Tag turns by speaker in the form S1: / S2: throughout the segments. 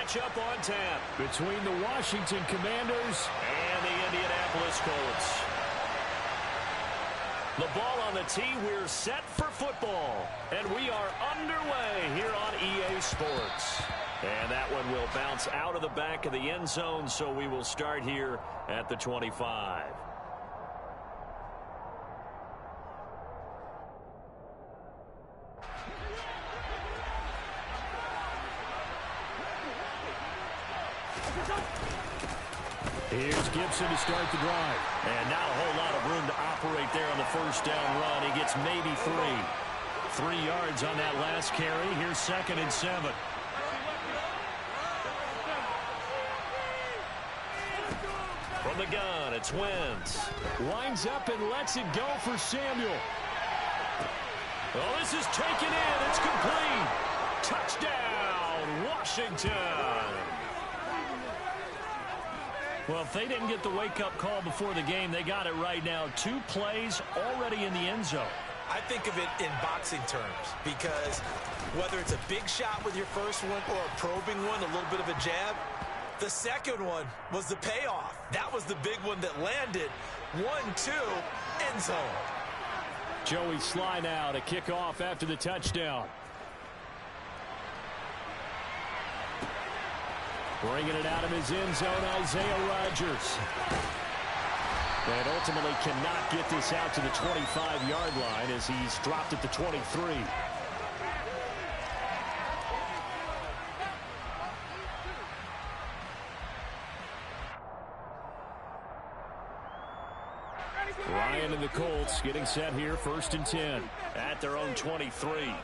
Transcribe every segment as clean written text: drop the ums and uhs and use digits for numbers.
S1: matchup on tap between the Washington Commanders and the Indianapolis Colts. The ball on the tee, we're set for football. And we are underway here on EA Sports. And that one will bounce out of the back of the end zone, so we will start here at the 25. Here's Gibson to start the drive. And not a whole lot of room to operate there on the first down run. He gets maybe 3 yards on that last carry. Here's 2nd and 7. From the gun, it's Wentz. Winds up and lets it go for Samuel. Well, this is taken in. It's complete. Touchdown, Washington. Well, if they didn't get the wake-up call before the game, they got it right now. 2 plays already in the end zone.
S2: I think of it in boxing terms because whether it's a big shot with your first one or a probing one, a little bit of a jab, the second one was the payoff. That was the big one that landed. 1-2, end zone.
S1: Joey Sly now to kick off after the touchdown. Bringing it out of his end zone, Isaiah Rodgers. And ultimately cannot get this out to the 25-yard line as he's dropped at the 23. Ryan and the Colts getting set here, 1st and 10 at their own 23.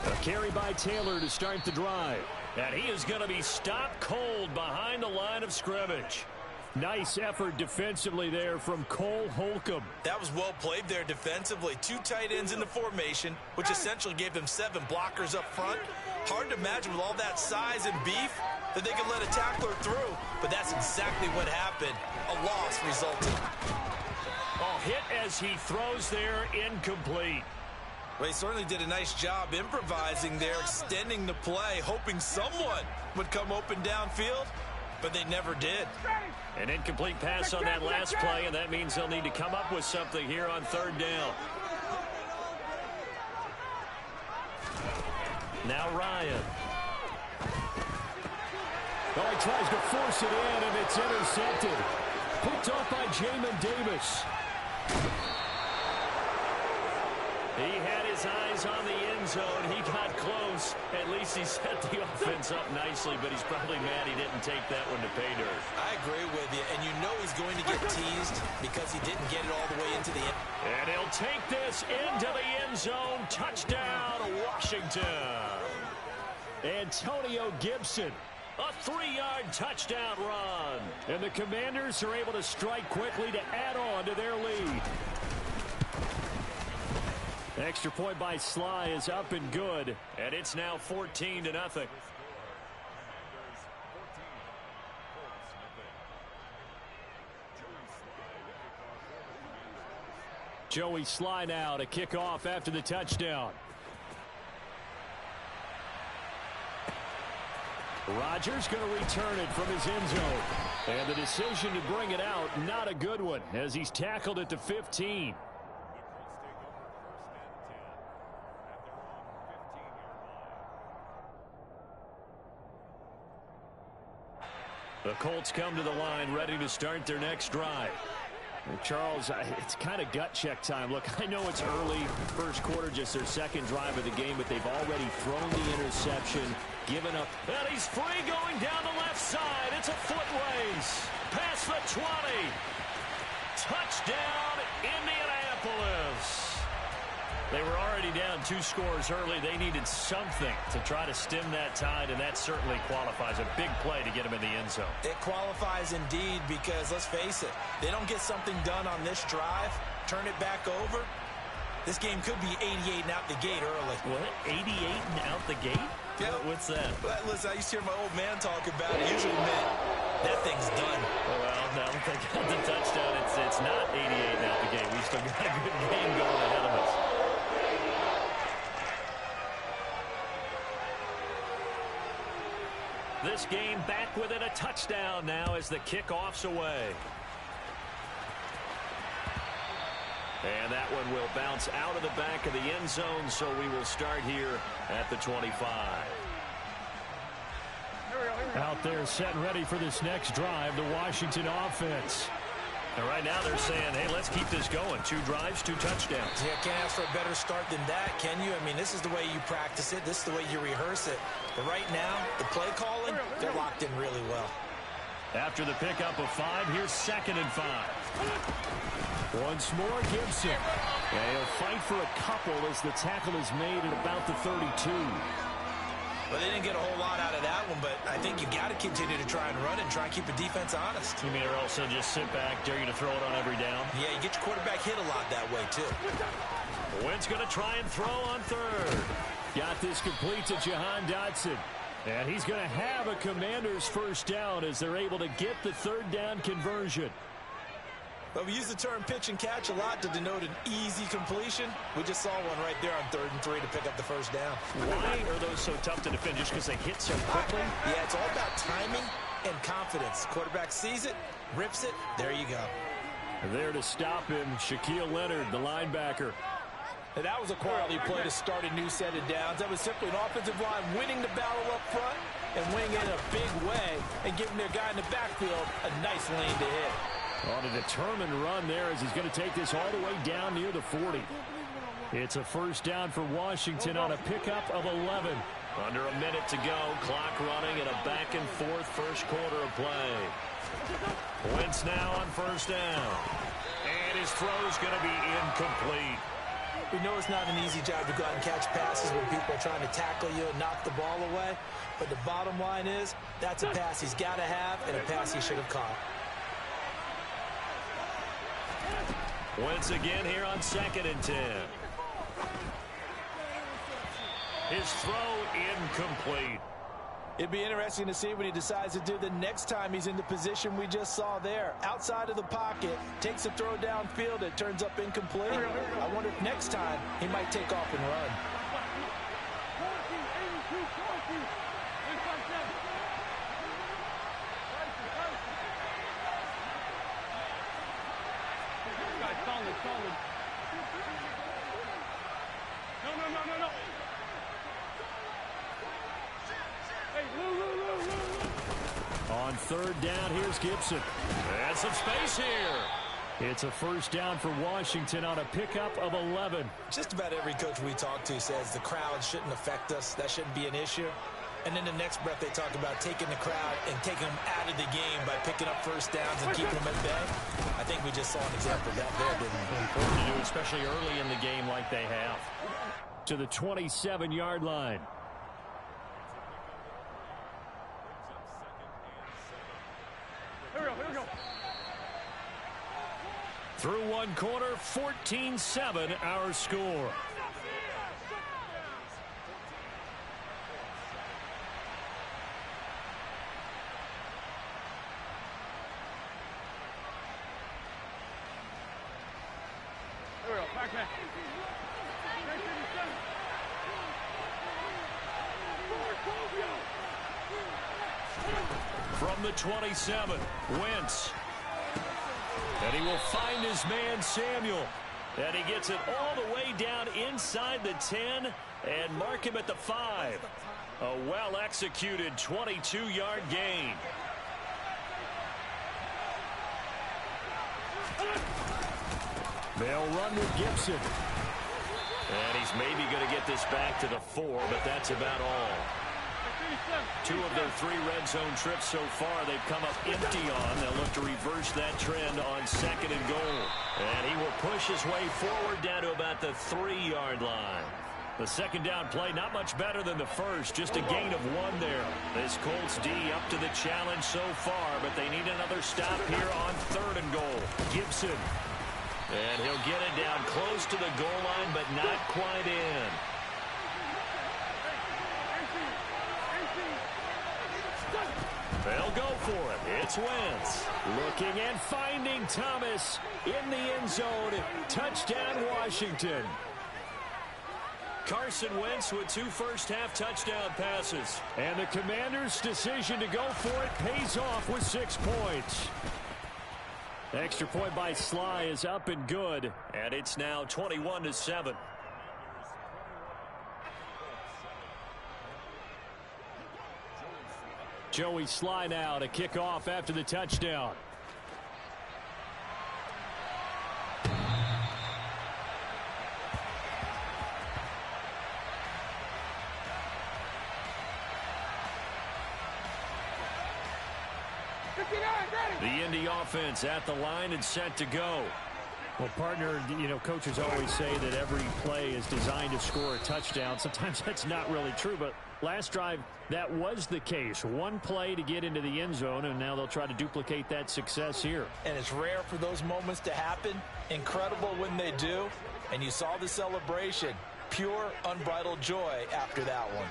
S1: A carry by Taylor to start the drive. And he is going to be stopped cold behind the line of scrimmage. Nice effort defensively there from Cole Holcomb.
S2: That was well played there defensively. 2 tight ends in the formation, which essentially gave them 7 blockers up front. Hard to imagine with all that size and beef that they could let a tackler through. But that's exactly what happened. A loss resulted.
S1: Oh, hit as he throws there, incomplete.
S2: Well, he certainly did a nice job improvising there, extending the play, hoping someone would come open downfield, but they never did.
S1: An incomplete pass on that last play, and that means they'll need to come up with something here on 3rd down. Now Ryan. Oh, he tries to force it in, and it's intercepted. Picked off by Jamin Davis. He had his eyes on the end zone. He got close. At least he set the offense up nicely, but he's probably mad he didn't take that one to pay dirt.
S2: I agree with you, and you know he's going to get teased because he didn't get it all the way into the end.
S1: And he'll take this into the end zone. Touchdown, Washington. Antonio Gibson. A 3-yard touchdown run. And the Commanders are able to strike quickly to add on to their lead. Extra point by Sly is up and good, and it's now 14-0. Joey Sly now to kick off after the touchdown. Rodgers going to return it from his end zone. And the decision to bring it out, not a good one, as he's tackled at the 15. The Colts come to the line ready to start their next drive. And Charles, it's kind of gut check time. Look, I know it's early, first quarter, just their 2nd drive of the game, but they've already thrown the interception, given up. And he's free going down the left side. It's a foot race. Past the 20. Touchdown, Indianapolis. They were already down 2 scores early. They needed something to try to stem that tide, and that certainly qualifies. A big play to get them in the end zone.
S2: It qualifies indeed because, let's face it, they don't get something done on this drive, turn it back over, this game could be 88 and out the gate early.
S1: What? 88 and out the gate?
S2: Yeah.
S1: What's that?
S2: Well, listen, I used to hear my old man talk about it. Usually meant that thing's done.
S1: Well, now that they got the touchdown, it's not 88 and out the gate. We still got a good game going ahead of us. This game back within a touchdown now as the kickoff's away. And that one will bounce out of the back of the end zone, so we will start here at the 25.
S3: Out there set and ready for this next drive, the Washington offense.
S1: And right now they're saying, hey, let's keep this going. 2 drives, 2 touchdowns.
S2: Yeah, can't ask for a better start than that, can you? I mean, this is the way you practice it. This is the way you rehearse it. But right now, the play calling, they're locked in really well.
S3: After the pickup of 5, here's 2nd and 5. Once more, Gibson.
S1: Yeah, he'll fight for a couple as the tackle is made at about the 32.
S2: Well, they didn't get a whole lot out of that one, but I think you got to continue to try and run and try and keep the defense honest.
S1: You mean or also just sit back, dare you to throw it on every down?
S2: Yeah, you get your quarterback hit a lot that way, too.
S1: Wentz going to try and throw on 3rd.
S3: Got this complete to Jahan Dotson. And he's going to have a Commander's first down as they're able to get the 3rd down conversion.
S2: But we use the term pitch and catch a lot to denote an easy completion. We just saw one right there on 3rd and 3 to pick up the first down.
S1: Why are those so tough to defend? Just because they hit so quickly?
S2: Yeah, it's all about timing and confidence. Quarterback sees it, rips it, there you go.
S3: There to stop him, Shaquille Leonard, the linebacker.
S4: And that was a quality play to start a new set of downs. That was simply an offensive line winning the battle up front and winning it in a big way and giving their guy in the backfield a nice lane to hit.
S3: On a determined run there as he's going to take this all the way down near the 40. It's a first down for Washington on a pickup of 11.
S1: Under a minute to go. Clock running and a back-and-forth first quarter of play. Wentz now on first down. And his throw's going to be incomplete.
S2: We know it's not an easy job to go out and catch passes when people are trying to tackle you and knock the ball away. But the bottom line is, that's a pass he's got to have and a pass he should have caught.
S1: Wentz again here on 2nd and 10. His throw incomplete.
S4: It'd be interesting to see what he decides to do the next time he's in the position we just saw there. Outside of the pocket, takes a throw downfield, it turns up incomplete. I wonder if next time he might take off and run.
S3: On 3rd down, here's Gibson.
S1: And some space here.
S3: It's a first down for Washington on a pickup of 11.
S2: Just about every coach we talk to says the crowd shouldn't affect us. That shouldn't be an issue. And then the next breath they talk about taking the crowd and taking them out of the game by picking up first downs and keeping them at bay. I think we just saw an example of that there, didn't we?
S1: Important to do, especially early in the game like they have.
S3: To the 27-yard line. Through one quarter, 14-7 our score. From the 27, Wentz. And he will find his man, Samuel.
S1: And he gets it all the way down inside the 10 and mark him at the 5. A well-executed 22-yard gain.
S3: They'll run with Gibson.
S1: And he's maybe going to get this back to the 4, but that's about all. 2 of their 3 red zone trips so far they've come up empty on. They'll look to reverse that trend on 2nd and goal. And he will push his way forward down to about the 3-yard line.
S3: The second down play not much better than the first. Just a gain of 1 there.
S1: This Colts D up to the challenge so far, but they need another stop here on 3rd and goal.
S3: Gibson.
S1: And he'll get it down close to the goal line, but not quite in. They'll go for it. It's Wentz.
S3: Looking and finding Thomas in the end zone. Touchdown, Washington.
S1: Carson Wentz with 2 first-half touchdown passes.
S3: And the Commanders' decision to go for it pays off with 6 points. Extra point by Sly is up and good.
S1: And it's now 21-7.
S3: Joey Sly now to kick off after the touchdown.
S1: The Indy offense at the line and set to go.
S3: Well, partner, coaches always say that every play is designed to score a touchdown. Sometimes that's not really true, but last drive, that was the case. One play to get into the end zone, and now they'll try to duplicate that success here.
S4: And it's rare for those moments to happen. Incredible when they do. And you saw the celebration. Pure, unbridled joy after that one.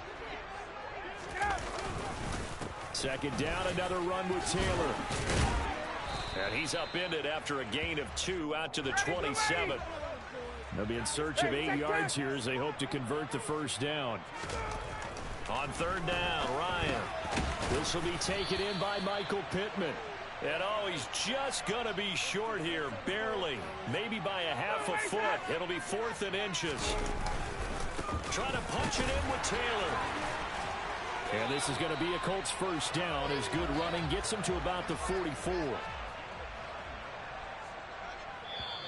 S3: Second down, another run with Taylor.
S1: And he's upended after a gain of 2 out to the 27.
S3: They'll be in search of 8 yards here as they hope to convert the first down.
S1: On third down, Ryan.
S3: This will be taken in by Michael Pittman.
S1: And he's just going to be short here, barely. Maybe by a half a foot. It'll be 4th and inches. Trying to punch it in with Taylor.
S3: And this is going to be a Colts first down as good running gets them to about the 44.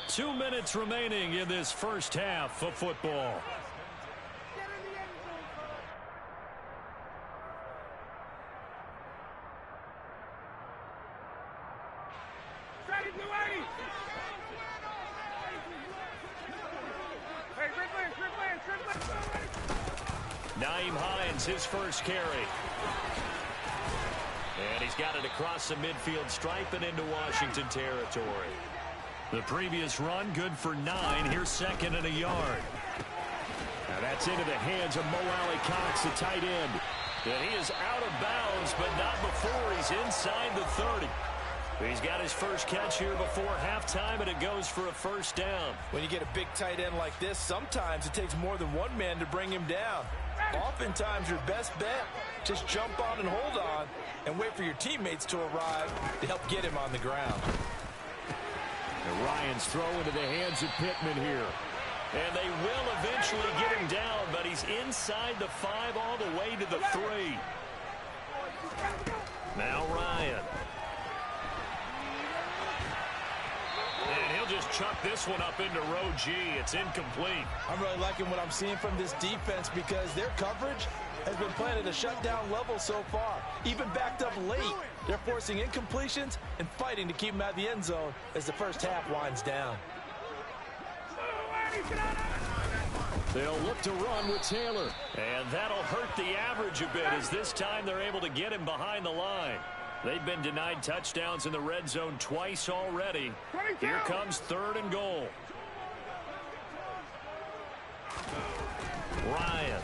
S1: 2 minutes remaining in this first half of football. Nyheim Hines, his first carry. And he's got it across the midfield stripe and into Washington territory. The previous run, good for 9. Here's 2nd and a yard.
S3: Now that's into the hands of Mo Alley-Cox, the tight end.
S1: And he is out of bounds, but not before he's inside the 30. He's got his first catch here before halftime, and it goes for a first down.
S4: When you get a big tight end like this, sometimes it takes more than one man to bring him down. Oftentimes, your best bet, just jump on and hold on and wait for your teammates to arrive to help get him on the ground.
S3: And Ryan's throw into the hands of Pittman here.
S1: And they will eventually get him down, but he's inside the 5 all the way to the 3. Now Ryan. And he'll just chuck this one up into row G. It's incomplete.
S4: I'm really liking what I'm seeing from this defense because their coverage has been playing at a shutdown level so far. Even backed up late, they're forcing incompletions and fighting to keep them out of the end zone as the first half winds down.
S3: They'll look to run with Taylor.
S1: And that'll hurt the average a bit as this time they're able to get him behind the line. They've been denied touchdowns in the red zone twice already. Here comes 3rd and goal. Ryan.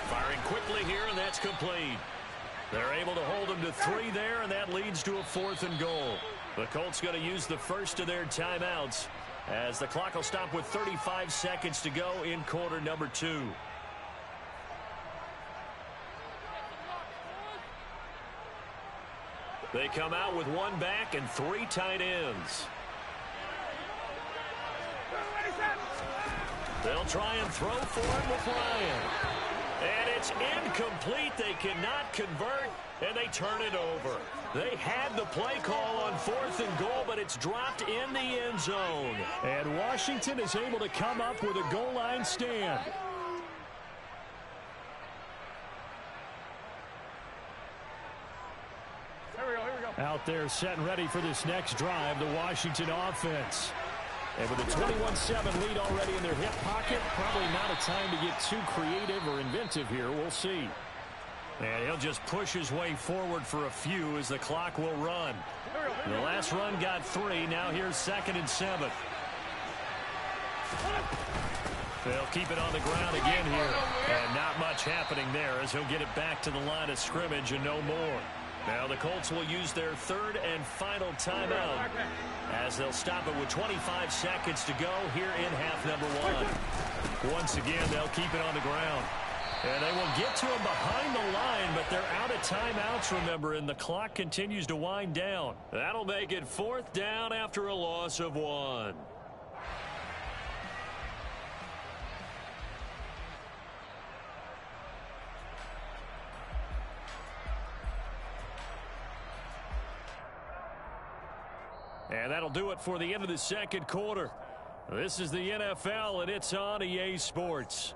S1: Firing quickly here, and that's complete. They're able to hold him to 3 there, and that leads to a 4th and goal. The Colts going to use the first of their timeouts as the clock will stop with 35 seconds to go in quarter number 2. They come out with 1 back and 3 tight ends. They'll try and throw for him with Ryan. And it's incomplete. They cannot convert, and they turn it over. They had the play call on 4th and goal, but it's dropped in the end zone.
S3: And Washington is able to come up with a goal line stand. Out there set and ready for this next drive, the Washington offense. And with a 21-7 lead already in their hip pocket, probably not a time to get too creative or inventive here. We'll see.
S1: And he'll just push his way forward for a few as the clock will run. The last run got 3. Now here's 2nd and 7. They'll keep it on the ground again here. And not much happening there as he'll get it back to the line of scrimmage and no more. Now the Colts will use their 3rd and final timeout as they'll stop it with 25 seconds to go here in half number 1. Once again, they'll keep it on the ground. And they will get to him behind the line, but they're out of timeouts, remember, and the clock continues to wind down. That'll make it 4th down after a loss of 1. And that'll do it for the end of the second quarter. This is the NFL, and it's on EA Sports.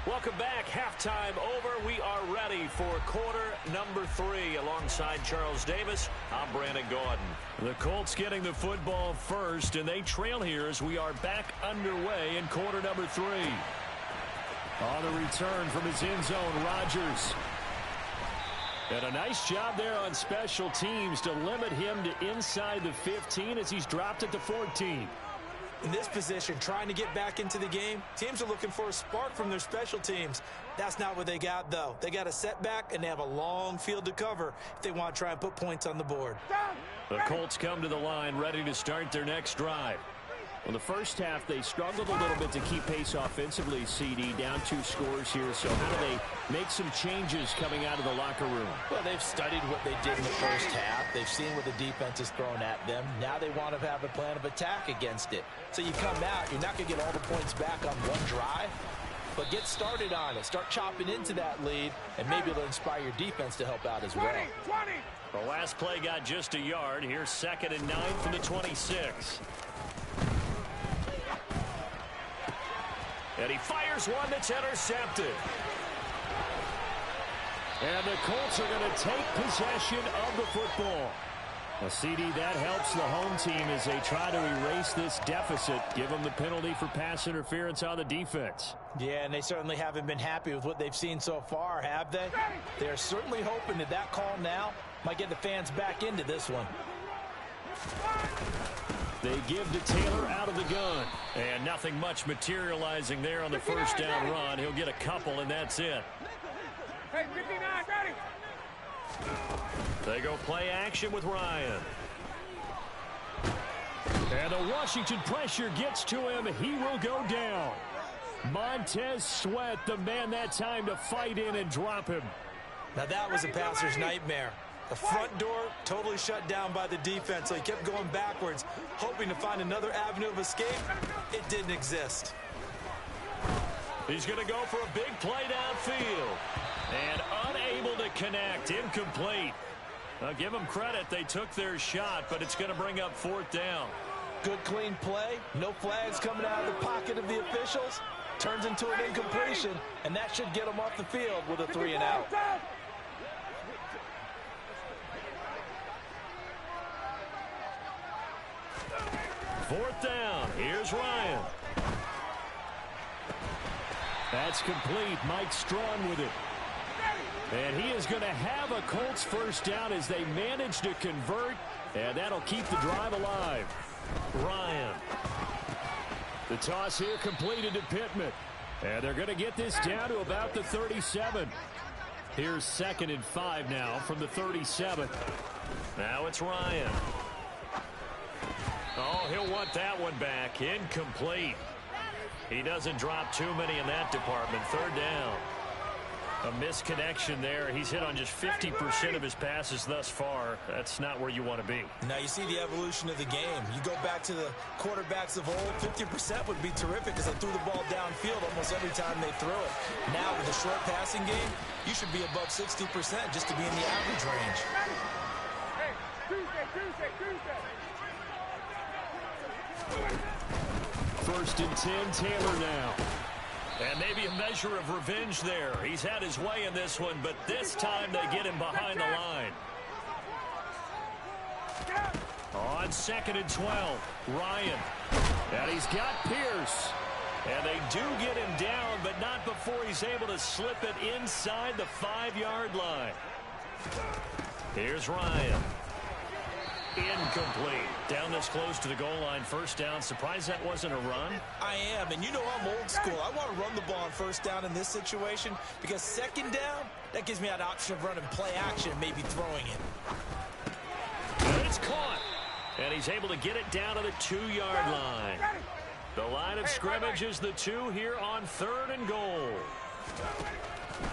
S1: Welcome back. Halftime over. We are ready for quarter number 3. Alongside Charles Davis, I'm Brandon Gaudin. The Colts getting the football first, and they trail here as we are back underway in quarter number 3. On the return from his end zone, Rodgers. And a nice job there on special teams to limit him to inside the 15 as he's dropped it to 14.
S4: In this position, trying to get back into the game, teams are looking for a spark from their special teams. That's not what they got, though. They got a setback, and they have a long field to cover if they want to try and put points on the board.
S1: The Colts come to the line ready to start their next drive.
S3: Well, the first half, they struggled a little bit to keep pace offensively, CD, down 2 scores here. So how do they make some changes coming out of the locker room?
S4: Well, they've studied what they did in the first half. They've seen what the defense has thrown at them. Now they want to have a plan of attack against it. So you come out, you're not going to get all the points back on one drive, but get started on it. Start chopping into that lead, and maybe it'll inspire your defense to help out as well.
S1: 20. The last play got just a yard. Here's 2nd and 9 from the 26. And he fires one that's intercepted. And the Colts are going to take possession of the football. A CD that helps the home team as they try to erase this deficit. Give them the penalty for pass interference on the defense.
S4: Yeah, and they certainly haven't been happy with what they've seen so far, have they? They're certainly hoping that that call now might get the fans back into this one.
S1: They give to Taylor out of the gun. And nothing much materializing there on the first down run. He'll get a couple, and that's it.
S5: Hey, 59, ready.
S1: They go play action with Ryan. And the Washington pressure gets to him. He will go down. Montez Sweat, the man that time to fight in and drop him.
S4: Now that was a passer's nightmare. The front door totally shut down by the defense, so he kept going backwards, hoping to find another avenue of escape. It didn't exist.
S1: He's going to go for a big play downfield. And unable to connect, incomplete. Now give them credit, they took their shot, but it's going to bring up 4th down.
S4: Good clean play, no flags coming out of the pocket of the officials. Turns into an incompletion, and that should get them off the field with a 3 and out.
S1: Fourth down. Here's Ryan. That's complete. Mike Strachan with it. And he is going to have a Colts first down as they manage to convert. And that'll keep the drive alive. Ryan. The toss here completed to Pittman. And they're going to get this down to about the 37. Here's 2nd and 5 now from the 37. Now it's Ryan. Oh, he'll want that one back. Incomplete. He doesn't drop too many in that department. 3rd down. A misconnection there. He's hit on just 50% of his passes thus far. That's not where you want to be.
S4: Now you see the evolution of the game. You go back to the quarterbacks of old, 50% would be terrific because they threw the ball downfield almost every time they threw it. Now with the short passing game, you should be above 60% just to be in the average range.
S5: Hey, Tuesday.
S1: 1st and 10, Taylor now. And maybe a measure of revenge there. He's had his way in this one, but this time they get him behind the line. On 2nd and 12, Ryan. And he's got Pierce. And they do get him down, but not before he's able to slip it inside the 5-yard line. Here's Ryan. Incomplete. Down this close to the goal line. 1st down. Surprised that wasn't a run?
S4: I am, and you know I'm old school. I want to run the ball on 1st down in this situation because 2nd down, that gives me that option of running play action and maybe throwing it.
S1: And It's caught. And he's able to get it down to the 2-yard line. The line of scrimmage is the 2 here on 3rd and goal.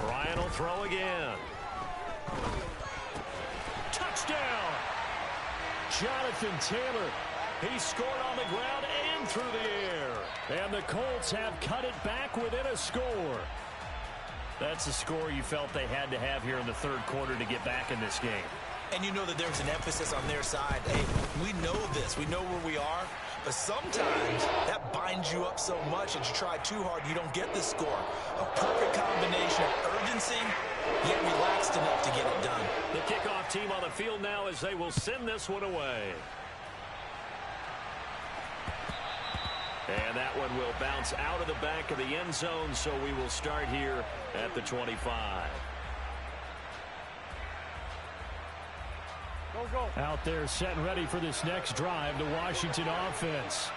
S1: Ryan will throw again. Touchdown! Jonathan Taylor. He scored on the ground and through the air. And the Colts have cut it back within a score. That's the score you felt they had to have here in the 3rd quarter to get back in this game.
S2: And you know that there's an emphasis on their side. Hey, we know this. We know where we are. But sometimes that binds you up so much that you try too hard, you don't get the score. A perfect combination of urgency, yet relaxed enough to get it done.
S1: The kickoff team on the field now as they will send this one away. And that one will bounce out of the back of the end zone, so we will start here at the 25.
S3: Out there set and ready for this next drive, the Washington offense.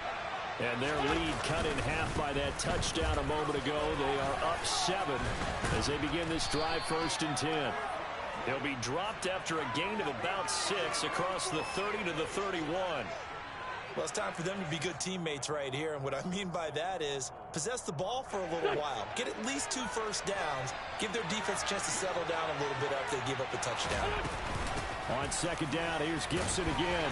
S3: And their lead cut in half by that touchdown a moment ago. They are up 7 as they begin this drive 1st and 10.
S1: He'll be dropped after a gain of about 6 across the 30 to the 31.
S2: Well, it's time for them to be good teammates right here. And what I mean by that is possess the ball for a little while. Get at least 2 first downs. Give their defense a chance to settle down a little bit after they give up a touchdown.
S3: On 2nd down, here's Gibson again.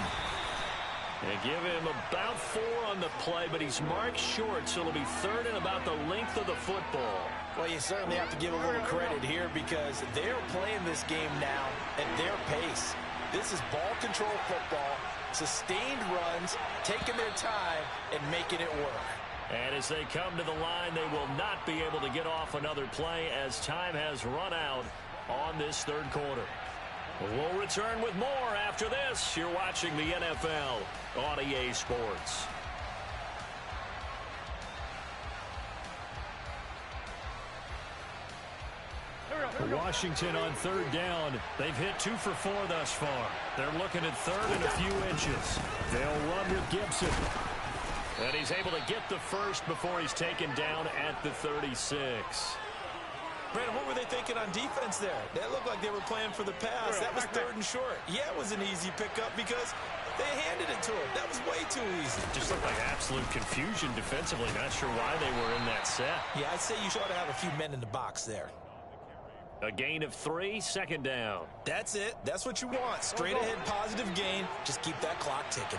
S1: And give him about 4 on the play, but he's marked short, so it'll be 3rd and about the length of the football.
S4: Well, you certainly have to give a little credit here because they're playing this game now at their pace. This is ball control football, sustained runs, taking their time, and making it work.
S1: And as they come to the line, they will not be able to get off another play as time has run out on this 3rd quarter. We'll return with more after this. You're watching the NFL on EA Sports.
S3: Washington on 3rd down. They've hit 2 for 4 thus far. They're looking at 3rd and a few inches. They'll run with Gibson.
S1: And he's able to get the first before he's taken down at the 36.
S2: Brandon, what were they thinking on defense there? That looked like they were playing for the pass. That was 3rd and short. Yeah, it was an easy pickup because they handed it to him. That was way too easy.
S1: Just looked like absolute confusion defensively. Not sure why they were in that set.
S2: Yeah, I'd say you ought to have a few men in the box there.
S1: A gain of 3, 2nd down.
S2: That's it. That's what you want. Straight ahead positive gain. Just keep that clock ticking.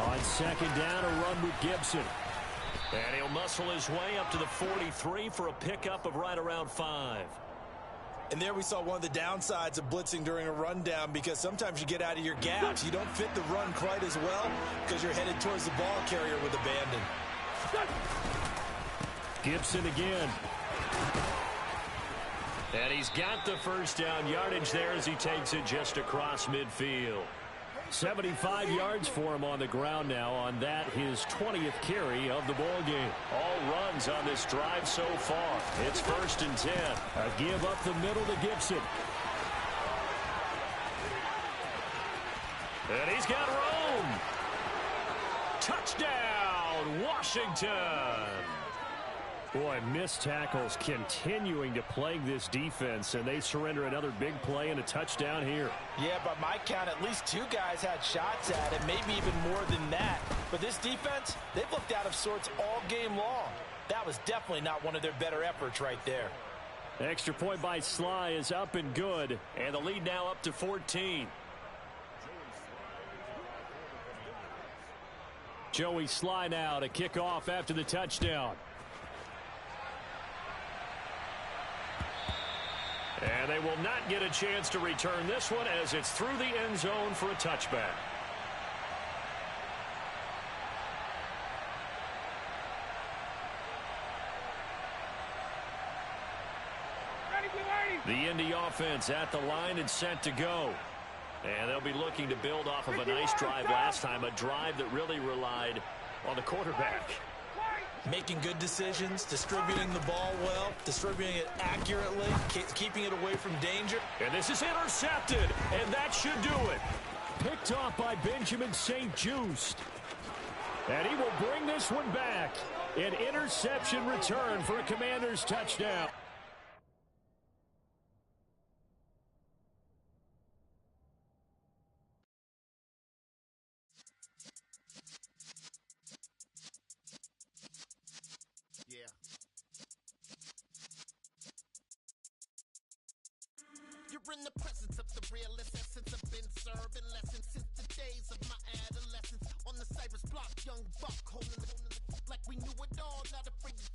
S3: On 2nd down, a run with Gibson.
S1: And he'll muscle his way up to the 43 for a pickup of right around 5.
S2: And there we saw one of the downsides of blitzing during a rundown because sometimes you get out of your gaps. You don't fit the run quite as well because you're headed towards the ball carrier with abandon.
S3: Gibson again.
S1: And he's got the first down yardage there as he takes it just across midfield.
S3: 75 yards for him on the ground now on that, his 20th carry of the ball game.
S1: All runs on this drive so far. It's 1st and 10.
S3: A give up the middle to Gibson.
S1: And he's got room. Touchdown, Washington.
S3: Boy, missed tackles continuing to plague this defense, and they surrender another big play and a touchdown here.
S4: Yeah, by my count, at least 2 guys had shots at it, maybe even more than that. But this defense, they've looked out of sorts all game long. That was definitely not one of their better efforts right there.
S3: Extra point by Sly is up and good.
S1: And the lead now up to 14.
S3: Joey Sly now to kick off after the touchdown.
S1: And they will not get a chance to return this one as it's through the end zone for a touchback. The Indy offense at the line and set to go. And they'll be looking to build off of a nice drive last time, a drive that really relied on the quarterback.
S2: Making good decisions, distributing the ball well, distributing it accurately, keeping it away from danger.
S1: And this is intercepted, and that should do it.
S3: Picked off by Benjamin St-Juste. And he will bring this one back. An interception return for a Commanders touchdown.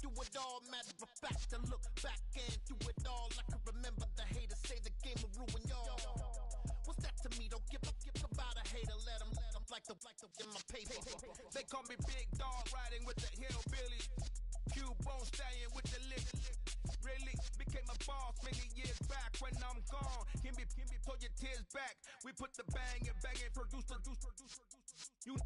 S6: through it all. Matter of fact, I look back and through it all. I can remember the haters say the game will ruin y'all. What's that to me? Don't give about a hater. Let them like the in my paper.
S7: They call me Big Dog, riding with the hillbillies. Cubone stallion with the lick. Really became a boss many years back. When I'm gone, can be pull your tears back. We put the bang and produce. You